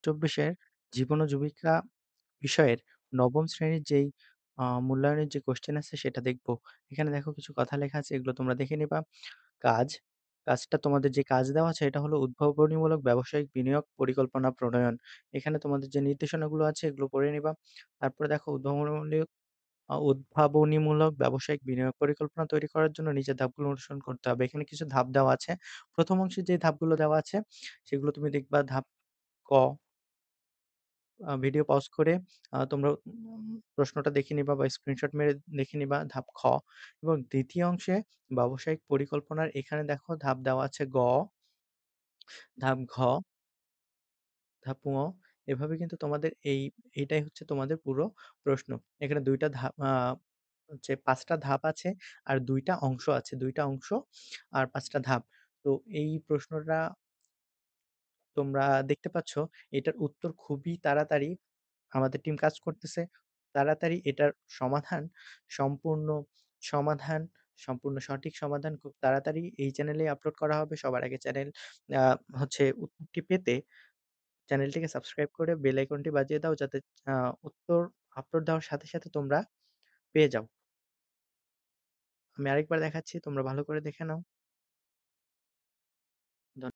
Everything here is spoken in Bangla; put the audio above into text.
২০২৪ এর জীবন ও জীবিকা বিষয়ের ৯ম শ্রেণীর যেই মূল্যায়নের যে কোয়েশ্চেন আছে সেটা দেখব। এখানে দেখো কিছু কথা লেখা আছে এগুলো তোমরা দেখে নিবা। কাজ, কাজটা তোমাদের যে কাজ দেওয়া আছে এটা হলো উদ্ভাবনীমূলক ব্যবসায়িক বিনিয়োগ পরিকল্পনা প্রণয়ন। এখানে তোমাদের যে নির্দেশনাগুলো আছে এগুলো পড়ে নিবা। তারপরে দেখো উদ্ভাবনীমূলক ব্যবসায়িক বিনিয়োগ পরিকল্পনা তৈরি করার জন্য নিচের ধাপগুলো অনুসরণ করতে হবে। এখানে কিছু ধাপ দেওয়া আছে। ১ম অংশে যে ধাপগুলো দেওয়া আছে সেগুলো তুমি দেখবা ধাপ ক ভিডিও পজ করে তোমরা প্রশ্নটা দেখে নিবা বা স্ক্রিনশট মেরে দেখে নিবা ধাপ খ এবং ২য় অংশে ব্যবসায়িক পরিকল্পনার এখানে দেখো ধাপ দেওয়া আছে ধাপ ঘ, ধাপ ঙ এভাবে কিন্তু তোমাদের এইটাই হচ্ছে তোমাদের পুরো প্রশ্ন। এখানে ২ টা ধাপ হচ্ছে ৫ টা ধাপ আছে আর ২ টা অংশ আছে। ২ টা অংশ আর ৫ টা ধাপ। তো এই প্রশ্নটা তোমরা দেখতে পাচ্ছ এটার উত্তর খুবই তাড়াতাড়ি আমাদের টিম কাজ করতেছে। তাড়াতাড়ি এটার সমাধান সম্পূর্ণ সমাধান, সম্পূর্ণ সঠিক সমাধান খুব তাড়াতাড়ি এই চ্যানেলেই আপলোড করা হবে। সবার আগে চ্যানেল আ হচ্ছে উত্তরটি পেতে চ্যানেলটিকে সাবস্ক্রাইব করে বেল আইকনটি বাজিয়ে দাও যাতে আ উত্তর আপলোড দেওয়ার সাথে, সাথে তোমরা পেয়ে যাও। আমি আরেকবার দেখাচ্ছি তোমরা ভালো করে দেখে নাও।